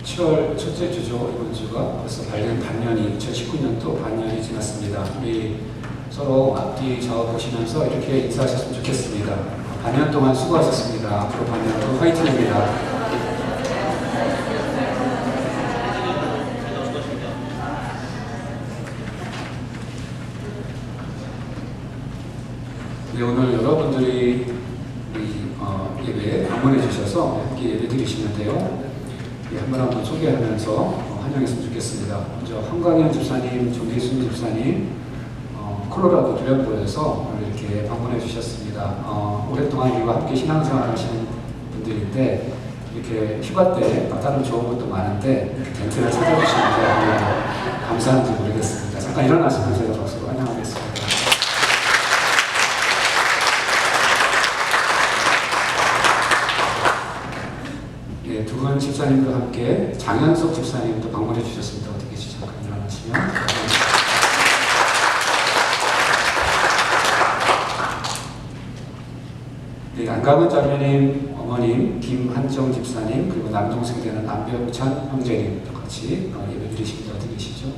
10월 첫째 주죠. 이번 주가 벌써 반년이 2019년도 반년이 지났습니다. 우리 서로 앞뒤 저 보시면서 이렇게 인사하셨으면 좋겠습니다. 반년 동안 수고하셨습니다. 앞으로 반년도 화이팅입니다. 네, 오늘 여러분들이 우리 예배에 방문해 주셔서 함께 예배 드리시는데요. 한번 소개하면서 환영했으면 좋겠습니다. 먼저 한광현 집사님, 정기순 집사님, 콜로라도 드련보에서 오늘 이렇게 방문해 주셨습니다. 오랫동안 우리와 함께 신앙생활 하시는 분들인데 이렇게 휴가 때 다른 좋은 것도 많은데 이렇게 텐트를 찾아주시는데 감사한지 모르겠습니다. 잠깐 일어나시면 제가 박수로 환영하겠습니다. 네, 두 분 집사님과 함께 장현석 집사님도 방문해 주셨습니다. 어떻게 잠깐 일어나시면. 네, 안가문 자매님, 어머님, 김한정 집사님, 그리고 남동생 되는 안병찬 형제님도 같이 예배 드리십니다. 어떻게 계시죠?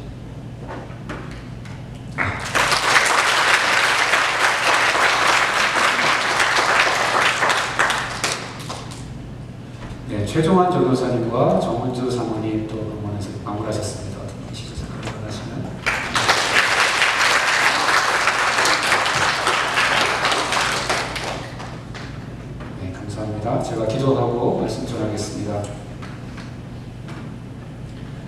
네, 최종환 전도사님과 정은주 사모님 또 방문하셨습니다. 어떻게 계시죠? 잠깐 일어나시면. 네, 감사합니다. 제가 기도하고 말씀 전하겠습니다.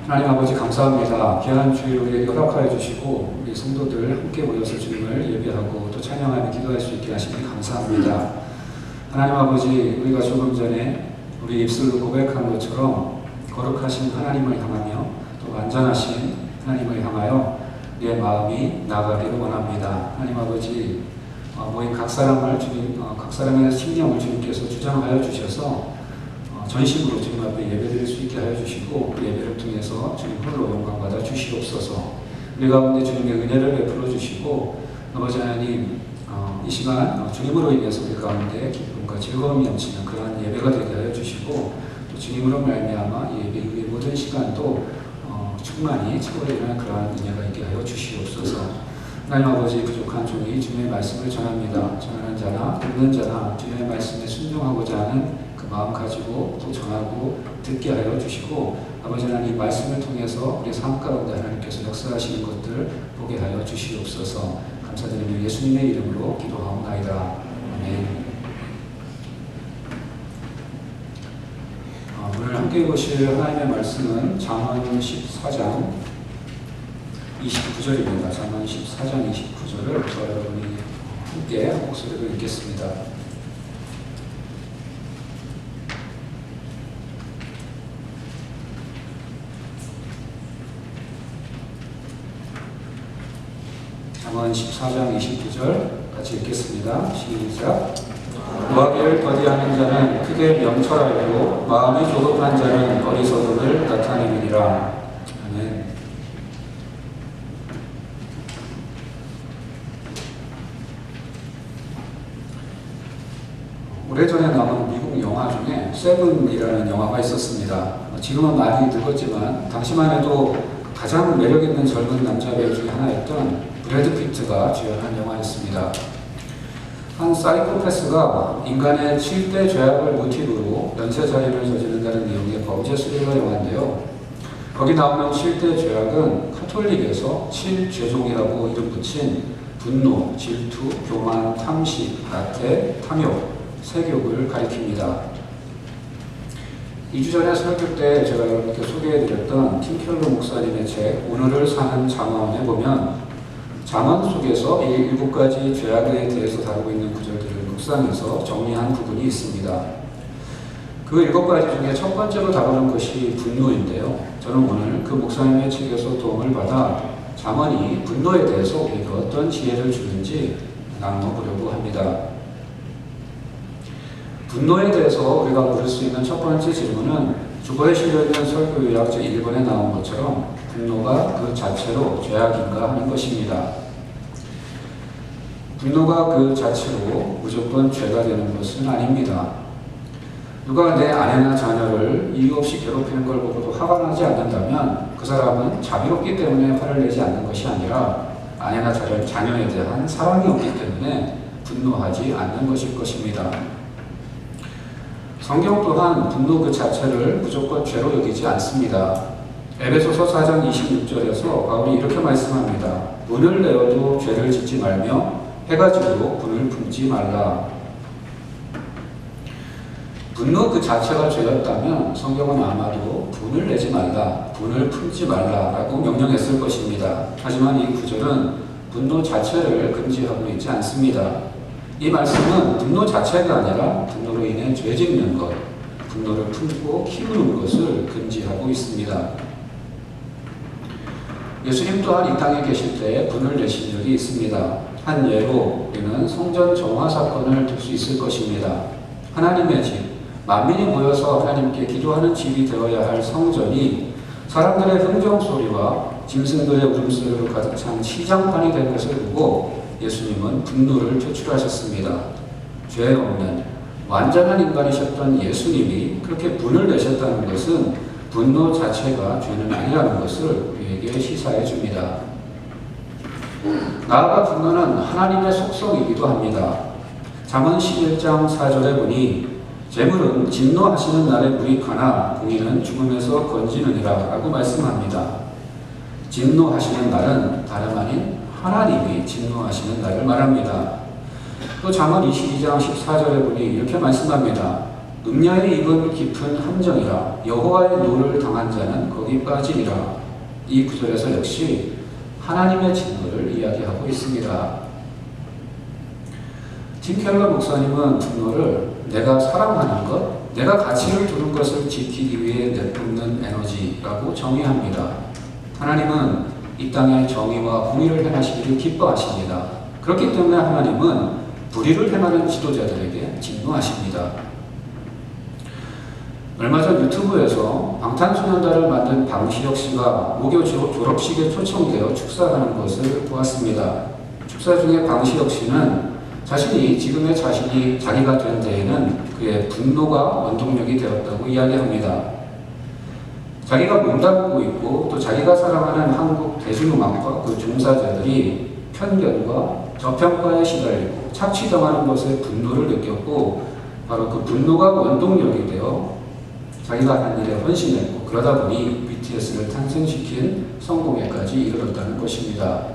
하나님 아버지 감사합니다. 귀한 주일 우리에게 허락하여 주시고 우리 성도들 함께 모여서 주님을 예배하고 또 찬양하며 기도할 수 있게 하시니 감사합니다. 하나님 아버지, 우리가 조금 전에 우리 입술로 고백한 것처럼 거룩하신 하나님을 향하며 또 완전하신 하나님을 향하여 우리의 마음이 나아가기를 원합니다. 하나님 아버지, 모인 각 사람의 심령을 주님께서 주장하여 주셔서 전심으로 주님 앞에 예배드릴 수 있게 하여 주시고 그 예배를 통해서 주님 홀로 영광받아 주시옵소서. 우리 가운데 주님의 은혜를 베풀어 주시고 아버지 하나님, 이 시간 주님으로 인해서 우리 가운데 기쁨과 즐거움이 넘치는 그러한 예배가 되게 하여 주시고 또 주님으로 말미암아 이 예배 이후의 모든 시간도 충만히 채워지는 그러한 은혜가 있게 하여 주시옵소서. 하나님 아버지, 부족한 종이 주님의 말씀을 전합니다. 전하는 자나 듣는 자나 주님의 말씀에 순종하고자 하는 그 마음 가지고 또 전하고 듣게 하여 주시고 아버지 하나님, 말씀을 통해서 우리 삶 가운데 하나님께서 역사하시는 것들 보게 하여 주시옵소서. 감사드리며 예수님의 이름으로 기도하옵나이다. 아멘. 오늘 함께 보실 하나님의 말씀은 잠언 14장 29절입니다. 잠언 14장 29절을 저와 여러분이 함께 한 목소리로 읽겠습니다. 잠언 14장 29절 같이 읽겠습니다. 시작. 노하기를 더디하는 자는 크게 명철하고 마음이 조급한 자는 어리석음을 나타내느니라. 아멘. 오래전에 나온 미국 영화 중에 세븐이라는 영화가 있었습니다. 지금은 많이 늙었지만 당시만 해도 가장 매력있는 젊은 남자 배우 중에 하나였던 브래드 피트가 주연한 영화였습니다. 한 사이코패스가 인간의 7대 죄악을 모티브로 연쇄살인을 저지른다는 내용의 범죄 스릴러 영화인데요. 거기 나오는 7대 죄악은 카톨릭에서 7죄종이라고 이름 붙인 분노, 질투, 교만, 탐식, 나태, 탐욕, 세욕을 가리킵니다. 2주 전에 설교 때 제가 여러분께 소개해드렸던 팀켈러 목사님의 책 오늘을 사는 잠언에 보면 잠언 속에서 이 7가지 죄악에 대해서 다루고 있는 구절들을 묵상해서 정리한 부분이 있습니다. 그 7가지 중에 첫 번째로 다루는 것이 분노인데요. 저는 오늘 그 목사님의 책에서 도움을 받아 잠언이 분노에 대해서 우리에게 어떤 지혜를 주는지 나눠보려고 합니다. 분노에 대해서 우리가 물을 수 있는 첫 번째 질문은 주보에 실려있는 설교 요약 제1번에 나온 것처럼 분노가 그 자체로 죄악인가 하는 것입니다. 분노가 그 자체로 무조건 죄가 되는 것은 아닙니다. 누가 내 아내나 자녀를 이유 없이 괴롭히는 걸 보고도 화가 나지 않는다면 그 사람은 자비롭기 때문에 화를 내지 않는 것이 아니라 아내나 자녀에 대한 사랑이 없기 때문에 분노하지 않는 것일 것입니다. 성경 또한 분노 그 자체를 무조건 죄로 여기지 않습니다. 에베소서 4장 26절에서 바울이 이렇게 말씀합니다. 분을 내어도 죄를 짓지 말며 해가 지도록 분을 품지 말라. 분노 그 자체가 죄였다면 성경은 아마도 분을 내지 말라, 분을 품지 말라라고 명령했을 것입니다. 하지만 이 구절은 분노 자체를 금지하고 있지 않습니다. 이 말씀은 분노 자체가 아니라 분노로 인해 죄 짓는 것, 분노를 품고 키우는 것을 금지하고 있습니다. 예수님 또한 이 땅에 계실 때 분을 내신 적이 있습니다. 한 예로 우리는 성전 정화 사건을 들 수 있을 것입니다. 하나님의 집, 만민이 모여서 하나님께 기도하는 집이 되어야 할 성전이 사람들의 흥정소리와 짐승들의 울음소리로 가득 찬 시장판이 된 것을 보고 예수님은 분노를 표출하셨습니다. 죄 없는 완전한 인간이셨던 예수님이 그렇게 분을 내셨다는 것은 분노 자체가 죄는 아니라는 것을 우리에게 시사해 줍니다. 나아가 분노는 하나님의 속성이기도 합니다. 잠언 11장 4절에 보니 재물은 진노하시는 날에 무익하나 공의는 죽음에서 건지느니라 라고 말씀합니다. 진노하시는 날은 다름 아닌 하나님이 진노하시는 날을 말합니다. 또 잠언 22장 14절에 보니 이렇게 말씀합니다. 음녀의 입은 깊은 함정이라 여호와의 노를 당한 자는 거기 빠지리라. 이 구절에서 역시 하나님의 진노를 이야기하고 있습니다. 팀 켈러 목사님은 분노를 내가 사랑하는 것, 내가 가치를 두는 것을 지키기 위해 내뿜는 에너지라고 정의합니다. 하나님은 이 땅에 정의와 공의를 행하시기를 기뻐하십니다. 그렇기 때문에 하나님은 불의를 행하는 지도자들에게 진노하십니다. 얼마 전 유튜브에서 방탄소년단을 만든 방시혁 씨가 모교 졸업식에 초청되어 축사하는 것을 보았습니다. 축사 중에 방시혁 씨는 자신이 지금의 자기가 된 데에는 그의 분노가 원동력이 되었다고 이야기합니다. 자기가 몸담고 있고 또 자기가 사랑하는 한국 대중음악과 그 종사자들이 편견과 저평가에 시달리고 착취당하는 것에 분노를 느꼈고 바로 그 분노가 원동력이 되어 자기가 한 일에 헌신했고 그러다 보니 BTS를 탄생시킨 성공에까지 이르렀다는 것입니다.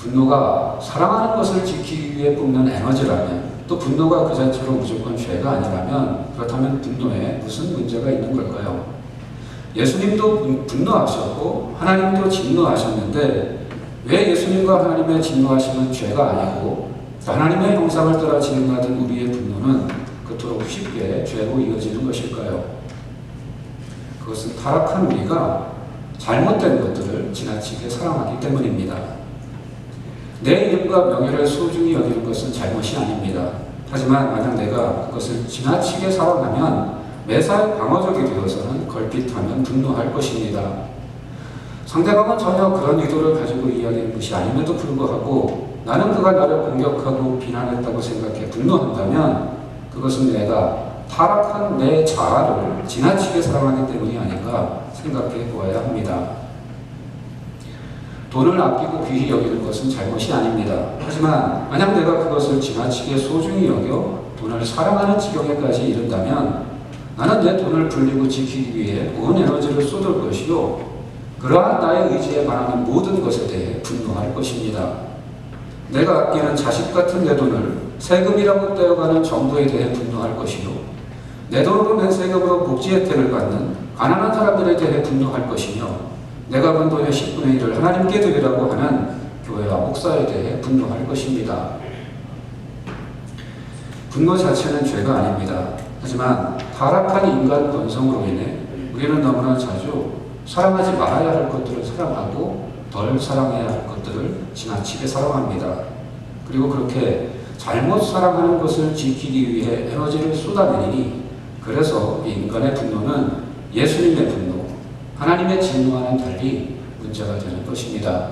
분노가 사랑하는 것을 지키기 위해 뿜는 에너지라면 또 분노가 그 자체로 무조건 죄가 아니라면 그렇다면 분노에 무슨 문제가 있는 걸까요? 예수님도 분노하셨고 하나님도 진노하셨는데 왜 예수님과 하나님의 진노하심은 죄가 아니고 하나님의 형상을 따라 진행하던 우리의 분노는 그토록 쉽게 죄로 이어지는 것일까요? 그것은 타락한 우리가 잘못된 것들을 지나치게 사랑하기 때문입니다. 내 이름과 명예를 소중히 여기는 것은 잘못이 아닙니다. 하지만 만약 내가 그것을 지나치게 사랑하면 매사에 방어적이 되어서는 걸핏하면 분노할 것입니다. 상대방은 전혀 그런 의도를 가지고 이야기하는 것이 아님에도 불구하고 나는 그가 나를 공격하고 비난했다고 생각해 분노한다면 그것은 내가 타락한 내 자아를 지나치게 사랑하기 때문이 아닌가 생각해 보아야 합니다. 돈을 아끼고 귀히 여기는 것은 잘못이 아닙니다. 하지만 만약 내가 그것을 지나치게 소중히 여겨 돈을 사랑하는 지경에까지 이른다면 나는 내 돈을 불리고 지키기 위해 온 에너지를 쏟을 것이요 그러한 나의 의지에 반하는 모든 것에 대해 분노할 것입니다. 내가 아끼는 자식 같은 내 돈을 세금이라고 떼어가는 정부에 대해 분노할 것이요 내 돈으로 낸 세금으로 복지 혜택을 받는 가난한 사람들에 대해 분노할 것이며 내가 번 돈의 10분의 1을 하나님께 드리라고 하는 교회와 목사에 대해 분노할 것입니다. 분노 자체는 죄가 아닙니다. 하지만 타락한 인간 본성으로 인해 우리는 너무나 자주 사랑하지 말아야 할 것들을 사랑하고 덜 사랑해야 할 것들을 지나치게 사랑합니다. 그리고 그렇게 잘못 사랑하는 것을 지키기 위해 에너지를 쏟아내니 그래서 이 인간의 분노는 예수님의 분노, 하나님의 진노와는 달리 문제가 되는 것입니다.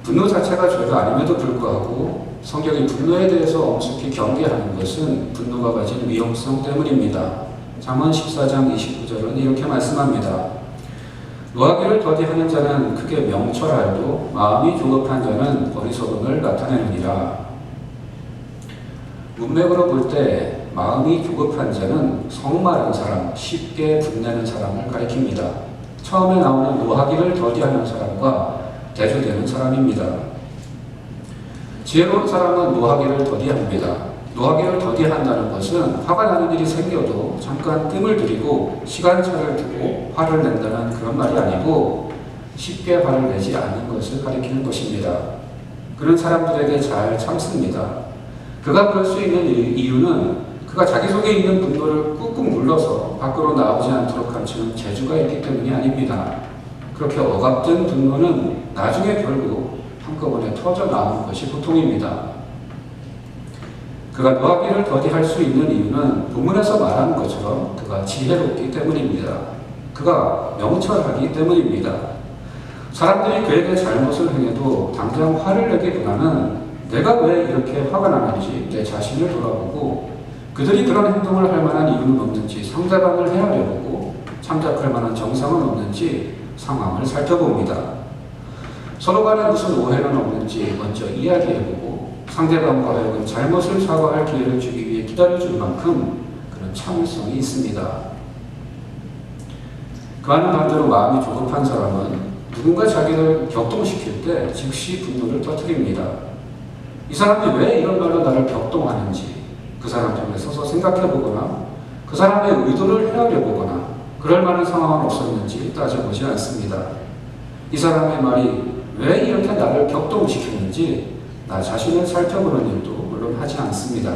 분노 자체가 죄가 아님에도 불구하고 성경이 분노에 대해서 엄숙히 경계하는 것은 분노가 가진 위험성 때문입니다. 잠언 14장 29절은 이렇게 말씀합니다. 노하기를 더디하는 자는 크게 명철하여도 마음이 조급한 자는 어리석음을 나타내느니라. 문맥으로 볼 때 마음이 조급한 자는 성마른 사람, 쉽게 분내는 사람을 가리킵니다. 처음에 나오는 노하기를 더디하는 사람과 대조되는 사람입니다. 지혜로운 사람은 노하기를 더디합니다. 노하기를 더디한다는 것은 화가 나는 일이 생겨도 잠깐 뜸을 들이고 시간차를 두고 화를 낸다는 그런 말이 아니고 쉽게 화를 내지 않는 것을 가리키는 것입니다. 그런 사람들에게 잘 참습니다. 그가 그럴 수 있는 이유는 그가 자기 속에 있는 분노를 꾹꾹 눌러서 밖으로 나오지 않도록 감추는 재주가 있기 때문이 아닙니다. 그렇게 억압된 분노는 나중에 결국 한꺼번에 터져 나오는 것이 보통입니다. 그가 노하기를 더디할 수 있는 이유는 본문에서 말하는 것처럼 그가 지혜롭기 때문입니다. 그가 명철하기 때문입니다. 사람들이 그에게 잘못을 행해도 당장 화를 내기보다는 내가 왜 이렇게 화가 나는지 내 자신을 돌아보고 그들이 그런 행동을 할 만한 이유는 없는지 상대방을 헤아려보고 참작할 만한 정상은 없는지 상황을 살펴봅니다. 서로 간에 무슨 오해는 없는지 먼저 이야기해보고 상대방과 하여금 잘못을 사과할 기회를 주기 위해 기다려줄 만큼 그런 참을성이 있습니다. 그와는 반대로 마음이 조급한 사람은 누군가 자기를 격동시킬 때 즉시 분노를 터뜨립니다. 이 사람이 왜 이런 말로 나를 격동하는지 그 사람 편에 서서 생각해보거나 그 사람의 의도를 헤아려보거나 그럴 만한 상황은 없었는지 따져보지 않습니다. 이 사람의 말이 왜 이렇게 나를 격동시키는지 나 자신을 살펴보는 일도 물론 하지 않습니다.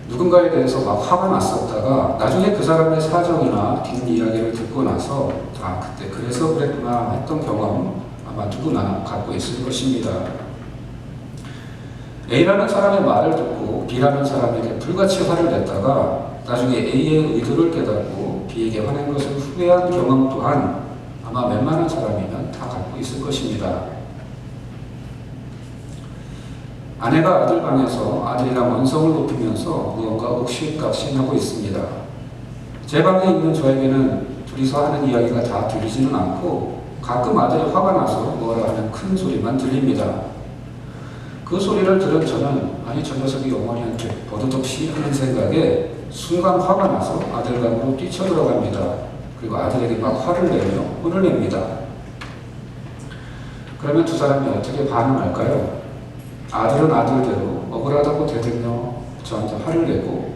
누군가에 대해서 막 화가 났었다가 나중에 그 사람의 사정이나 뒷이야기를 듣고 나서 그때 그래서 그랬구나 했던 경험 아마 누구나 갖고 있을 것입니다. A라는 사람의 말을 듣고 B라는 사람에게 불같이 화를 냈다가 나중에 A의 의도를 깨닫고 B에게 화낸 것을 후회한 경험 또한 아마 웬만한 사람이면 다 갖고 있을 것입니다. 아내가 아들 방에서 아들이랑 언성을 높이면서 무언가 옥신각신하고 있습니다. 제 방에 있는 저에게는 둘이서 하는 이야기가 다 들리지는 않고 가끔 아들이 화가 나서 뭐라 하는 큰 소리만 들립니다. 그 소리를 들은 저는 아니 저 녀석이 어머니한테 버릇없이 하는 생각에 순간 화가 나서 아들 방으로 뛰쳐들어갑니다. 그리고 아들에게 막 화를 내며 혼을 냅니다. 그러면 두 사람이 어떻게 반응할까요? 아들은 아들대로 억울하다고 대들며 저한테 화를 내고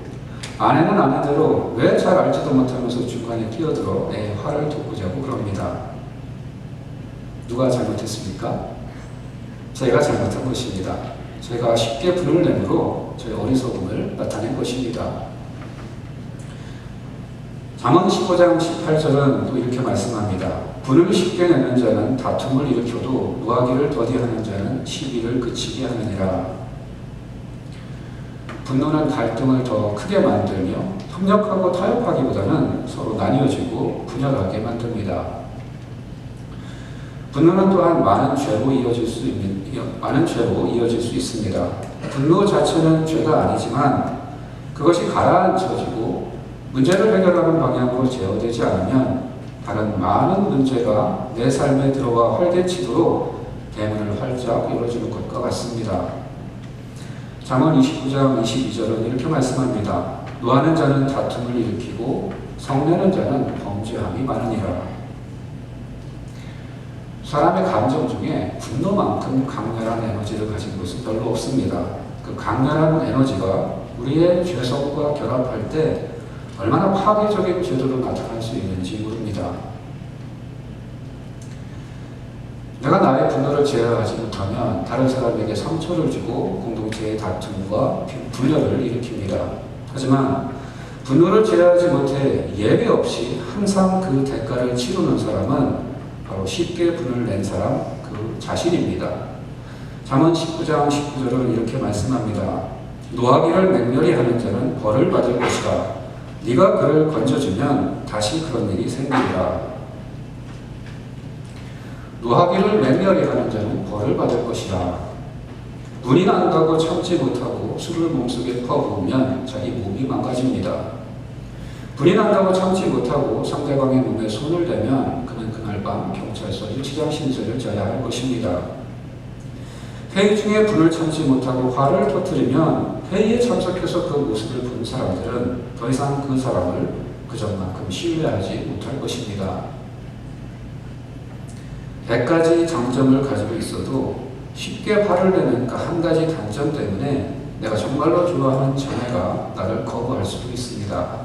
아내는 아내대로 왜 잘 알지도 못하면서 중간에 끼어들어 내 화를 돋구자고 그럽니다. 누가 잘못했습니까? 제가 잘못한 것입니다. 제가 쉽게 분을 내므로 저의 어리석음을 나타낸 것입니다. 잠언 15장 18절은 또 이렇게 말씀합니다. 분을 쉽게 내는 자는 다툼을 일으켜도 노하기를 더디하는 자는 시비를 그치게 하느니라. 분노는 갈등을 더 크게 만들며 협력하고 타협하기보다는 서로 나뉘어지고 분열하게 만듭니다. 분노는 또한 많은 죄로 이어질 수 있습니다. 분노 자체는 죄가 아니지만 그것이 가라앉혀지고 문제를 해결하는 방향으로 제어되지 않으면 다른 많은 문제가 내 삶에 들어와 활개치도록 대문을 활짝 열어주는 것과 같습니다. 잠언 29장 22절은 이렇게 말씀합니다. 노하는 자는 다툼을 일으키고 성내는 자는 범죄함이 많으니라. 사람의 감정 중에 분노만큼 강렬한 에너지를 가진 것은 별로 없습니다. 그 강렬한 에너지가 우리의 죄성과 결합할 때 얼마나 파괴적인 제도로 나타날 수 있는지 모릅니다. 내가 나의 분노를 제어하지 못하면 다른 사람에게 상처를 주고 공동체의 다툼과 분열을 일으킵니다. 하지만 분노를 제어하지 못해 예외 없이 항상 그 대가를 치르는 사람은 바로 쉽게 분을 낸 사람 그 자신입니다. 잠언 19장 19절은 이렇게 말씀합니다. 노하기를 맹렬히 하는 자는 벌을 받을 것이다. 네가 그를 건져주면 다시 그런 일이 생기리라. 노하기를 맹렬히 하는 자는 벌을 받을 것이라. 분이 난다고 참지 못하고 술을 몸속에 퍼부으면 자기 몸이 망가집니다. 분이 난다고 참지 못하고 상대방의 몸에 손을 대면 그는 그날 밤 경찰서 유치장 신세를 져야 할 것입니다. 회의 중에 분을 참지 못하고 화를 터뜨리면 회의에 참석해서 그 모습을 본 사람들은 더 이상 그 사람을 그전만큼 신뢰하지 못할 것입니다. 100가지 장점을 가지고 있어도 쉽게 화를 내는 그 한 가지 단점 때문에 내가 정말로 좋아하는 자매가 나를 거부할 수도 있습니다.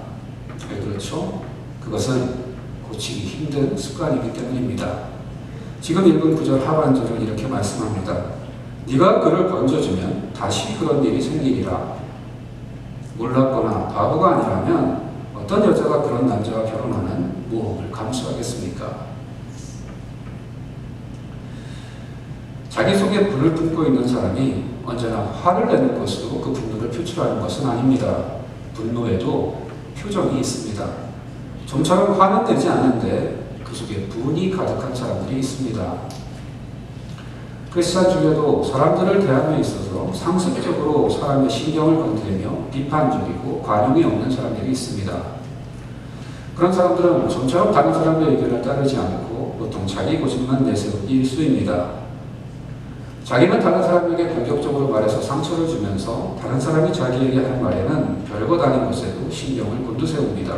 왜 그렇죠? 그것은 고치기 힘든 습관이기 때문입니다. 지금 읽은 구절 하반절은 이렇게 말씀합니다. 네가 그를 건져주면 다시 그런 일이 생기리라. 몰랐거나 바보가 아니라면 어떤 여자가 그런 남자와 결혼하는 모험을 감수하겠습니까? 자기 속에 불을 뿜고 있는 사람이 언제나 화를 내는 것으로 그 분노를 표출하는 것은 아닙니다. 분노에도 표정이 있습니다. 좀처럼 화는 내지 않는데 그 속에 분이 가득한 사람들이 있습니다. 크리스찬 중에도 사람들을 대함에 있어서 상습적으로 사람의 신경을 건드리며 비판적이고 관용이 없는 사람들이 있습니다. 그런 사람들은 좀처럼 다른 사람의 의견을 따르지 않고 보통 자기 고집만 내세우기 일쑤입니다. 자기는 다른 사람에게 공격적으로 말해서 상처를 주면서 다른 사람이 자기에게 하는 말에는 별것 아닌 것에도 신경을 곤두세웁니다.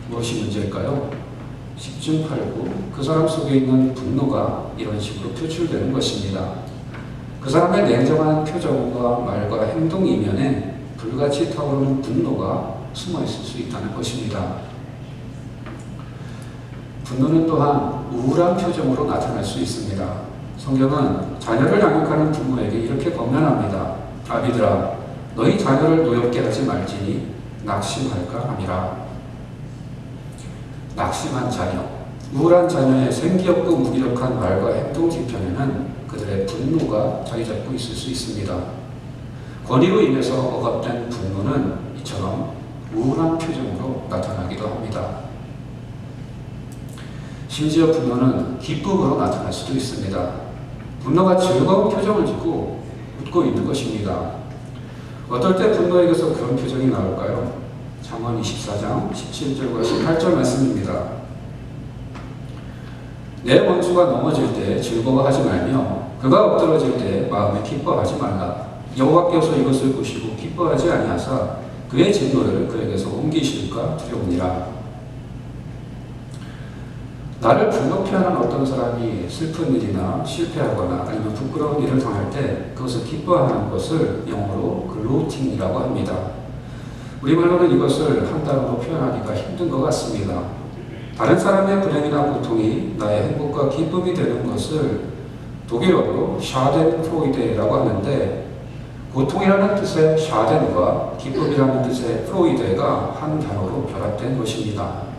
무엇이 문제일까요? 10중 8구 그 사람 속에 있는 분노가 이런 식으로 표출되는 것입니다. 그 사람의 냉정한 표정과 말과 행동 이면에 불같이 타오르는 분노가 숨어 있을 수 있다는 것입니다. 분노는 또한 우울한 표정으로 나타날 수 있습니다. 성경은 자녀를 양육하는 부모에게 이렇게 권면합니다. 아비들아, 너희 자녀를 노엽게 하지 말지니 낙심할까 함이라. 낙심한 자녀, 우울한 자녀의 생기없고 무기력한 말과 행동 뒤편에는 그들의 분노가 자리 잡고 있을 수 있습니다. 권위로 인해서 억압된 분노는 이처럼 우울한 표정으로 나타나기도 합니다. 심지어 분노는 기쁨으로 나타날 수도 있습니다. 분노가 즐거운 표정을 짓고 웃고 있는 것입니다. 어떨 때 분노에게서 그런 표정이 나올까요? 잠언 24장 17절과 18절 말씀입니다. 내 원수가 넘어질 때 즐거워하지 말며 그가 엎드러질 때 마음에 기뻐하지 말라. 여호와께서 이것을 보시고 기뻐하지 아니하사 그의 진노를 그에게서 옮기실까 두려우니라. 나를 불높이 하는 어떤 사람이 슬픈 일이나 실패하거나 아니면 부끄러운 일을 당할 때 그것을 기뻐하는 것을 영어로 글로팅이라고 합니다. 우리말로는 이것을 한 단어로 표현하기가 힘든 것 같습니다. 다른 사람의 불행이나 고통이 나의 행복과 기쁨이 되는 것을 독일어로 샤덴프로이데라고 하는데 고통이라는 뜻의 샤덴과 기쁨이라는 뜻의 프로이데가 한 단어로 결합된 것입니다.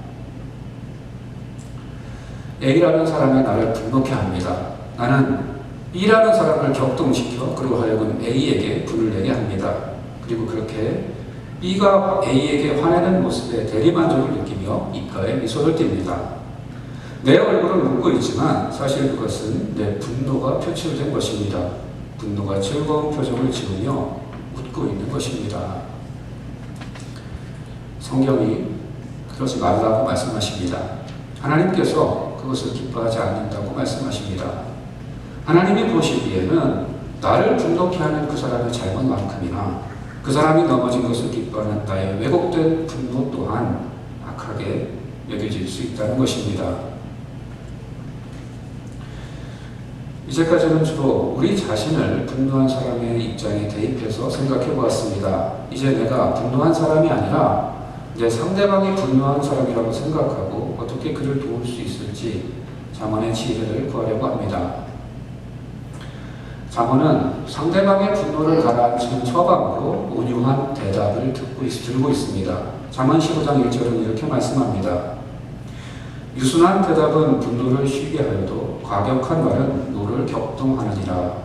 A라는 사람이 나를 분노케 합니다. 나는 B라는 사람을 격동시켜 그로 하여금 A에게 분을 내게 합니다. 그리고 그렇게 B가 A에게 화내는 모습에 대리만족을 느끼며 입가에 미소를 띱니다. 내 얼굴은 웃고 있지만 사실 그것은 내 분노가 표출된 것입니다. 분노가 즐거운 표정을 지으며 웃고 있는 것입니다. 성경이 그러지 말라고 말씀하십니다. 하나님께서 그것을 기뻐하지 않는다고 말씀하십니다. 하나님이 보시기에는 나를 분노케 하는 그 사람의 잘못만큼이나 그 사람이 넘어진 것을 기뻐하는 나의 왜곡된 분노 또한 악하게 여겨질 수 있다는 것입니다. 이제까지는 주로 우리 자신을 분노한 사람의 입장에 대입해서 생각해 보았습니다. 이제 내가 분노한 사람이 아니라 내 상대방이 분노한 사람이라고 생각하고 어떻게 그를 도울 수 있을지 잠언의 지혜를 구하려고 합니다. 잠언은 상대방의 분노를 가라앉히는 처방으로 온유한 대답을 들고 있습니다. 잠언 15장 1절은 이렇게 말씀합니다. 유순한 대답은 분노를 쉬게 하여도 과격한 말은 노를 격동하느니라.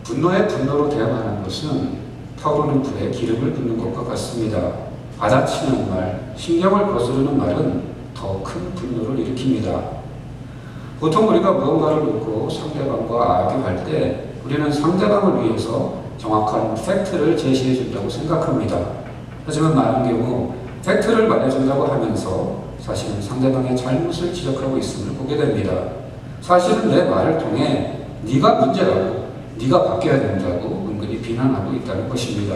분노에 분노로 대응하는 것은 타오르는 불에 기름을 붓는 것과 같습니다. 받아치는 말, 신경을 거스르는 말은 더 큰 분노를 일으킵니다. 보통 우리가 무언가를 묻고 상대방과 악유할 때 우리는 상대방을 위해서 정확한 팩트를 제시해 준다고 생각합니다. 하지만 많은 경우 팩트를 말해준다고 하면서 사실은 상대방의 잘못을 지적하고 있음을 보게 됩니다. 사실은 내 말을 통해 네가 문제라고, 네가 바뀌어야 된다고 은근히 비난하고 있다는 것입니다.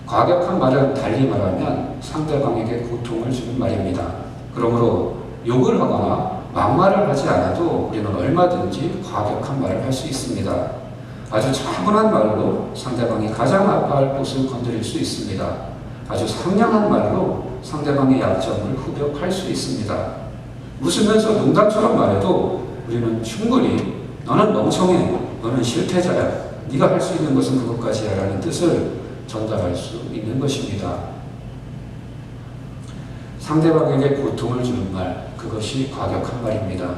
과격한 말은 달리 말하면 상대방에게 고통을 주는 말입니다. 그러므로 욕을 하거나 막말을 하지 않아도 우리는 얼마든지 과격한 말을 할 수 있습니다. 아주 차분한 말로 상대방이 가장 아파할 곳을 건드릴 수 있습니다. 아주 상냥한 말로 상대방의 약점을 후벼팔 수 있습니다. 웃으면서 농담처럼 말해도 우리는 충분히 너는 멍청해, 너는 실패자야, 네가 할 수 있는 것은 그것까지야 라는 뜻을 전달할 수 있는 것입니다. 상대방에게 고통을 주는 말, 그것이 과격한 말입니다.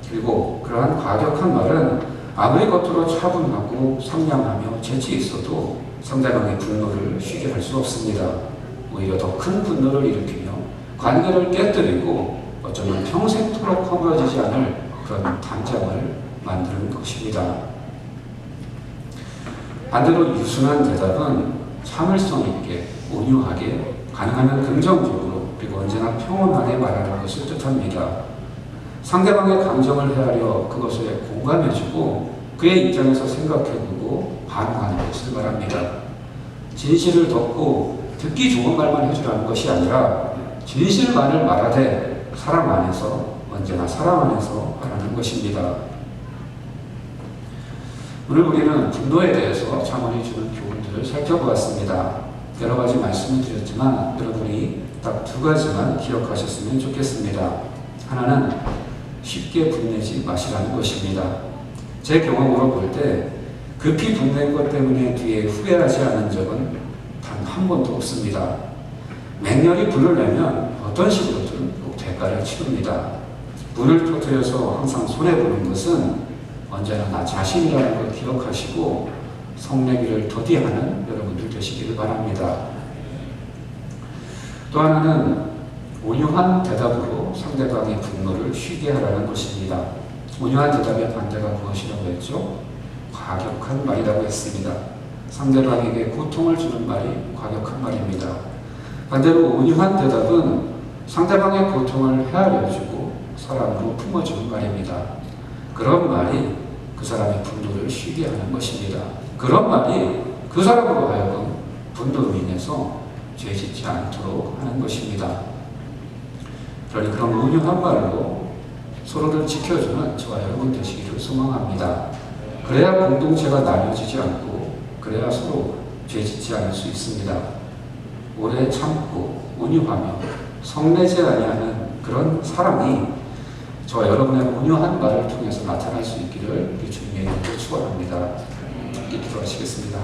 그리고 그러한 과격한 말은 아무리 겉으로 차분하고 상냥하며 재치 있어도 상대방의 분노를 쉬게 할 수 없습니다. 오히려 더 큰 분노를 일으키며 관계를 깨뜨리고 어쩌면 평생토록 허물어지지 않을 그런 담장을 만드는 것입니다. 반대로 유순한 대답은 참을성 있게, 온유하게, 가능하면 긍정적으로, 그리고 언제나 평온하게 말하는 것을 뜻합니다. 상대방의 감정을 헤아려 그것에 공감해주고 그의 입장에서 생각해보고 반응하는 것을 말합니다. 진실을 덮고 듣기 좋은 말만 해주라는 것이 아니라 진실만을 말하되 사람 안에서, 언제나 사람 안에서 말하는 것입니다. 오늘 우리는 분노에 대해서 자문이 주는 교훈들을 살펴보았습니다. 여러 가지 말씀을 드렸지만 여러분이 딱 두 가지만 기억하셨으면 좋겠습니다. 하나는 쉽게 분내지 마시라는 것입니다. 제 경험으로 볼 때 급히 분낸 것 때문에 뒤에 후회하지 않은 적은 단 한 번도 없습니다. 맹렬히 분을 내면 어떤 식으로든 꼭 대가를 치릅니다. 분을 터뜨려서 항상 손해보는 것은 언제나 나 자신이라는 걸 기억하시고 성내기를 더디하는 여러분들 되시기를 바랍니다. 또 하나는 온유한 대답으로 상대방의 분노를 쉬게 하라는 것입니다. 온유한 대답의 반대가 무엇이라고 했죠? 과격한 말이라고 했습니다. 상대방에게 고통을 주는 말이 과격한 말입니다. 반대로 온유한 대답은 상대방의 고통을 헤아려주고 사랑으로 품어주는 말입니다. 그런 말이 그 사람의 분노를 쉬게 하는 것입니다. 그런 말이 그 사람으로 하여금 분노로 인해서 죄짓지 않도록 하는 것입니다. 그러니 그런 온유한 말로 서로를 지켜주는 저와 여러분 되시기를 소망합니다. 그래야 공동체가 나뉘어지지 않고 그래야 서로 죄짓지 않을 수 있습니다. 오래 참고 온유하며 성내지 아니하는 그런 사랑이 저와 여러분의 온유한 말을 통해서 나타날 수 있기를 우리 주님의 이름으로 축원합니다. 기도하시겠습니다.